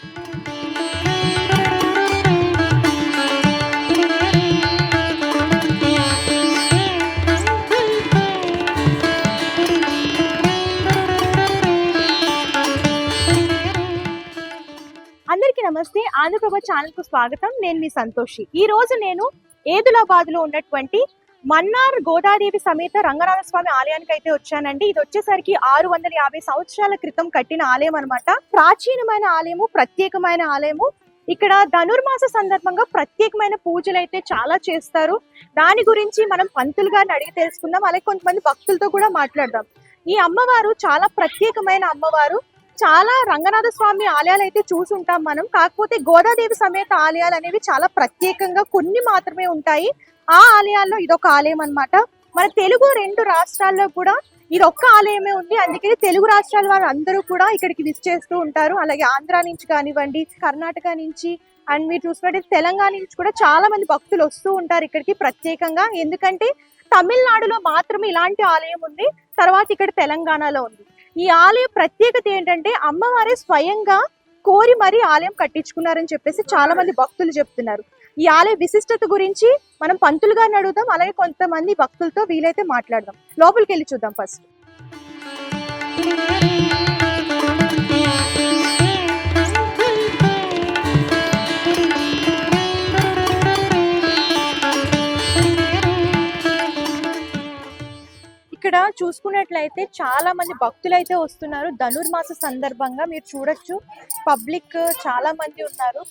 అందరికీ నమస్తే. ఆంధ్రప్రభ ఛానల్ కు స్వాగతం. నేను మీ సంతోషి. ఈ రోజు నేను ఏదులాబాద్ లో ఉన్నటువంటి మన్నార్ గోదాదేవి సమేత రంగనాథ స్వామి ఆలయానికి అయితే వచ్చానండి. ఇది వచ్చేసరికి 650 సంవత్సరాల క్రితం కట్టిన ఆలయం అన్నమాట. ప్రాచీనమైన ఆలయము, ప్రత్యేకమైన ఆలయము. ఇక్కడ ధనుర్మాస సందర్భంగా ప్రత్యేకమైన పూజలు అయితే చాలా చేస్తారు. దాని గురించి మనం పంతులు గారిని అడిగి తెలుసుకుందాం. అలాగే కొంతమంది భక్తులతో కూడా మాట్లాడదాం. ఈ అమ్మవారు చాలా ప్రత్యేకమైన అమ్మవారు. చాలా రంగనాథ స్వామి ఆలయాలు అయితే చూసుంటాం మనం. కాకపోతే గోదాదేవి సమేత ఆలయాలు అనేవి చాలా ప్రత్యేకంగా కొన్ని మాత్రమే ఉంటాయి. ఆ ఆలయాల్లో ఇదొక ఆలయం అన్నమాట. మన తెలుగు 2 రాష్ట్రాల్లో కూడా ఇది ఒక్క ఆలయమే ఉంది. అందుకని తెలుగు రాష్ట్రాల వారు అందరూ కూడా ఇక్కడికి విజిట్ చేస్తూ ఉంటారు. అలాగే ఆంధ్ర నుంచి కానివ్వండి, కర్ణాటక నుంచి, అండ్ మీరు చూసినట్టు తెలంగాణ నుంచి కూడా చాలా మంది భక్తులు వస్తూ ఉంటారు ఇక్కడికి ప్రత్యేకంగా. ఎందుకంటే తమిళనాడులో మాత్రమే ఇలాంటి ఆలయం ఉంది, తర్వాత ఇక్కడ తెలంగాణలో ఉంది. ఈ ఆలయ ప్రత్యేకత ఏంటంటే అమ్మవారే స్వయంగా కోరి మరీ ఆలయం కట్టించుకున్నారని చెప్పేసి చాలా మంది భక్తులు చెప్తున్నారు. ఈ ఆలయ విశిష్టత గురించి మనం పంతులు గారిని అడుగుదాం. అలాగే కొంతమంది భక్తులతో వీలైతే మాట్లాడదాం. లోపలికి వెళ్ళి చూద్దాం ఫస్ట్. ఇక్కడ చూసుకున్నట్లయితే చాలా మంది భక్తులు అయితే వస్తున్నారు. ధనుర్మాస సందర్భంగా మీరు చూడొచ్చు, పబ్లిక్ చాలా మంది ఉన్నారు.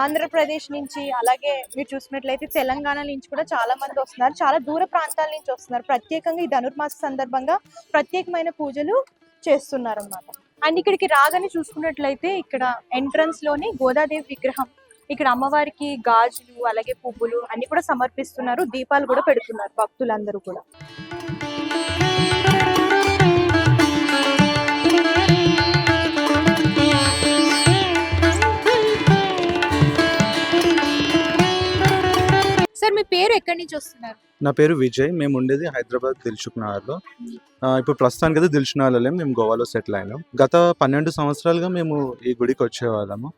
ఆంధ్రప్రదేశ్ నుంచి, అలాగే మీరు చూసినట్లయితే తెలంగాణ నుంచి కూడా చాలా మంది వస్తున్నారు. చాలా దూర ప్రాంతాల నుంచి వస్తున్నారు. ప్రత్యేకంగా ఈ ధనుర్మాస సందర్భంగా ప్రత్యేకమైన పూజలు చేస్తున్నారు అన్నమాట. అండ్ ఇక్కడికి రాగానే చూసుకున్నట్లయితే ఇక్కడ ఎంట్రన్స్ లోనే గోదాదేవి విగ్రహం, ఇక్కడ అమ్మవారికి గాజులు అలాగే పువ్వులు అన్ని కూడా సమర్పిస్తున్నారు. దీపాలు కూడా పెడుతున్నారు భక్తులందరూ కూడా. సార్, మీ పేరు ఎక్కడి నుంచి వస్తున్నారు? నా పేరు విజయ్. మేము ఉండేది హైదరాబాద్ దిల్సుఖ్ నగర్లో. ఇప్పుడు ప్రస్తుతానికి అయితే దిల్సుఖ్ నగర్లో లేము, మేము గోవాలో సెటిల్ అయినాం. గత 12 సంవత్సరాలుగా మేము ఈ గుడికి వచ్చేవాళ్ళము.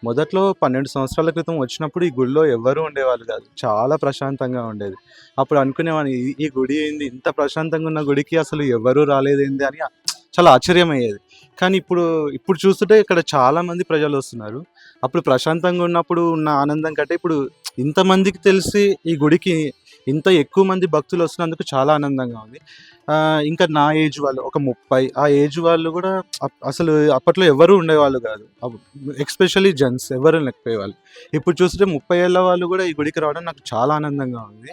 మొదట్లో 12 సంవత్సరాల క్రితం వచ్చినప్పుడు ఈ గుడిలో ఎవరు ఉండేవాళ్ళు కాదు, చాలా ప్రశాంతంగా ఉండేది. అప్పుడు అనుకునేవాడిని, ఈ గుడి ఏంది, ఇంత ప్రశాంతంగా ఉన్న గుడికి అసలు ఎవరు రాలేదేంది అని చాలా ఆశ్చర్యం అయ్యేది. కానీ ఇప్పుడు చూస్తుంటే ఇక్కడ చాలా మంది ప్రజలు వస్తున్నారు. అప్పుడు ప్రశాంతంగా ఉన్నప్పుడు ఉన్న ఆనందం కంటే ఇప్పుడు ఇంతమందికి తెలిసి ఈ గుడికి ఇంత ఎక్కువ మంది భక్తులు వస్తున్నందుకు చాలా ఆనందంగా ఉంది. ఇంకా నా ఏజ్ వాళ్ళు ఒక 30, ఆ ఏజ్ వాళ్ళు కూడా అసలు అప్పట్లో ఎవరు ఉండేవాళ్ళు కాదు, ఎక్స్పెషల్లీ జెంట్స్ ఎవరు లేకపోయేవాళ్ళు. ఇప్పుడు చూస్తే 30 ఏళ్ళ వాళ్ళు కూడా ఈ గుడికి రావడం నాకు చాలా ఆనందంగా ఉంది.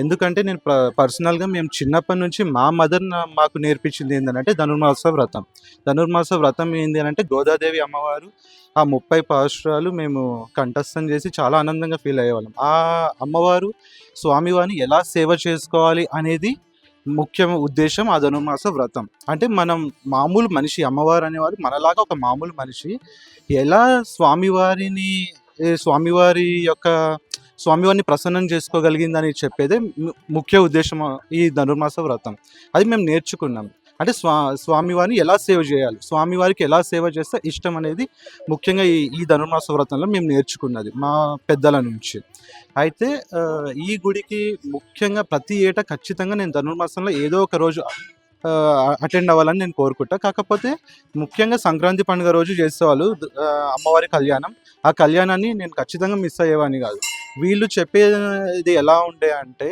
ఎందుకంటే నేను పర్సనల్గా మేము చిన్నప్పటి నుంచి మా మదర్ మాకు నేర్పించింది ఏంటంటే ధనుర్మాస వ్రతం. ధనుర్మాస వ్రతం ఏంటి అని అంటే గోదాదేవి అమ్మవారు ఆ 30 పాశురాలు మేము కంఠస్థం చేసి చాలా ఆనందంగా ఫీల్ అయ్యేవాళ్ళం. ఆ అమ్మవారు స్వామివారిని ఎలా సేవ చేసుకోవాలి అనేది ముఖ్య ఉద్దేశం ఆ ధనుర్మాస వ్రతం. అంటే మనం మామూలు మనిషి, అమ్మవారు అనేవారు మనలాగా ఒక మామూలు మనిషి ఎలా స్వామివారిని ప్రసన్నం చేసుకోగలిగిందని చెప్పేదే ముఖ్య ఉద్దేశం ఈ ధనుర్మాస వ్రతం. అది మేము నేర్చుకున్నాం. అంటే స్వామివారిని ఎలా సేవ చేయాలి, స్వామివారికి ఎలా సేవ చేస్తే ఇష్టం అనేది ముఖ్యంగా ఈ ధనుర్మాస వ్రతంలో మేము నేర్చుకున్నది మా పెద్దల నుంచి. అయితే ఈ గుడికి ముఖ్యంగా ప్రతి ఏటా ఖచ్చితంగా నేను ధనుర్మాసంలో ఏదో ఒక రోజు అటెండ్ అవ్వాలని నేను కోరుకుంటా. కాకపోతే ముఖ్యంగా సంక్రాంతి పండుగ రోజు చేసేవాళ్ళు అమ్మవారి కళ్యాణం. ఆ కళ్యాణాన్ని నేను ఖచ్చితంగా మిస్ అయ్యేవాడిని కాదు. వీళ్ళు చెప్పేది ఎలా ఉండే అంటే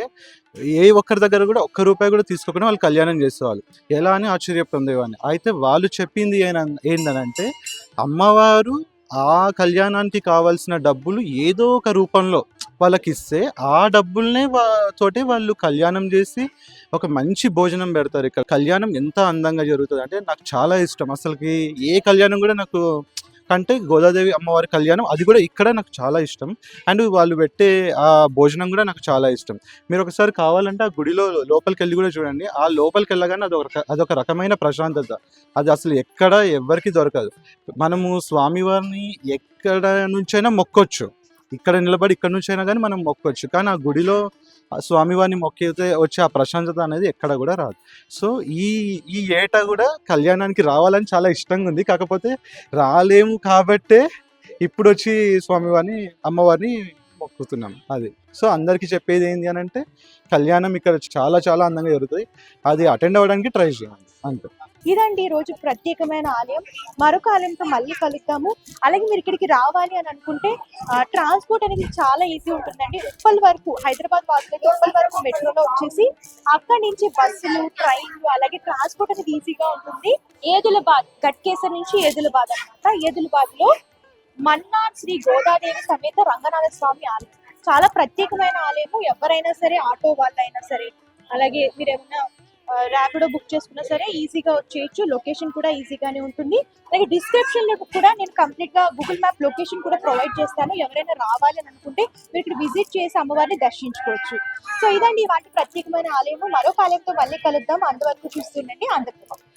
ఏ ఒక్కరి దగ్గర కూడా ఒక్క రూపాయి కూడా తీసుకోకుండా వాళ్ళు కళ్యాణం చేసేవాళ్ళు. ఎలా అని ఆశ్చర్యపొందేవాడిని. అయితే వాళ్ళు చెప్పింది ఏంటంటే అమ్మవారు ఆ కళ్యాణానికి కావాల్సిన డబ్బులు ఏదో ఒక రూపంలో వాళ్ళకి ఇస్తే ఆ డబ్బుల్నే తోటే వాళ్ళు కళ్యాణం చేసి ఒక మంచి భోజనం పెడతారు. ఇక్కడ కళ్యాణం ఎంత అందంగా జరుగుతుంది అంటే నాకు చాలా ఇష్టం. అసలుకి ఏ కళ్యాణం కూడా నాకు కంటే గోదాదేవి అమ్మవారి కళ్యాణం అది కూడా ఇక్కడ నాకు చాలా ఇష్టం. అండ్ వాళ్ళు పెట్టే ఆ భోజనం కూడా నాకు చాలా ఇష్టం. మీరు ఒకసారి కావాలంటే ఆ గుడిలో లోపలికి వెళ్ళి కూడా చూడండి. ఆ లోపలికి వెళ్ళగానే అదొక రకమైన ప్రశాంతత. అది అసలు ఎక్కడ ఎవరికి దొరకదు. మనము స్వామివారిని ఎక్కడ నుంచైనా మొక్కొచ్చు, ఇక్కడ నిలబడి ఇక్కడ నుంచైనా కానీ మనం మొక్కొచ్చు. కానీ ఆ గుడిలో స్వామివారిని మొక్కితే వచ్చే ఆ ప్రశాంతత అనేది ఎక్కడ కూడా రాదు. సో ఈ ఏటా కూడా కళ్యాణానికి రావాలని చాలా ఇష్టంగా ఉంది. కాకపోతే రాలేము కాబట్టే ఇప్పుడు వచ్చి స్వామివారిని అమ్మవారిని మొక్కుతున్నాం. అది సో అందరికీ చెప్పేది ఏంటి అని అంటే కళ్యాణం ఇక్కడ చాలా చాలా అందంగా జరుగుతుంది. అది అటెండ్ అవ్వడానికి ట్రై చేయండి అంతే. ఇదండి ఈ రోజు ప్రత్యేకమైన ఆలయం. మరొక ఆలయంతో మళ్ళీ కలుద్దాము. అలాగే మీరు ఇక్కడికి రావాలి అని అనుకుంటే ట్రాన్స్పోర్ట్ అనేది చాలా ఈజీ ఉంటుందండి. ఉప్పల్ వరకు, హైదరాబాద్ వాసులకి ఉప్పల్ వరకు మెట్రోలో వచ్చేసి అక్కడి నుంచి బస్సులు, ట్రైన్లు, అలాగే ట్రాన్స్పోర్ట్ అనేది ఈజీగా ఉంటుంది. ఏదులబాద్, గట్కేసర్ నుంచి ఏదులబాద్ అన్నమాట. ఏదులబాద్ లో మన్నార్ శ్రీ గోదాదేవి సమేత రంగనాథ స్వామి ఆలయం. చాలా ప్రత్యేకమైన ఆలయము. ఎవరైనా సరే, ఆటో వాళ్ళైనా సరే, అలాగే మీరు ఏమైనా ర్యాపిడో బుక్ చేసుకున్నా సరే ఈజీగా వచ్చేయచ్చు. లొకేషన్ కూడా ఈజీగానే ఉంటుంది. అలాగే డిస్క్రిప్షన్ లో కూడా నేను కంప్లీట్ గా గూగుల్ మ్యాప్ లొకేషన్ కూడా ప్రొవైడ్ చేస్తాను. ఎవరైనా రావాలి అని అనుకుంటే మీరు ఇక్కడ విజిట్ చేసి అమ్మవారిని దర్శించుకోవచ్చు. సో ఇదండి ఇవాటి ప్రత్యేకమైన ఆలయము. మరొక ఆలయంతో మళ్ళీ కలుద్దాం. అంతవరకు చూస్తుండండి ఆంధ్రప్రభ.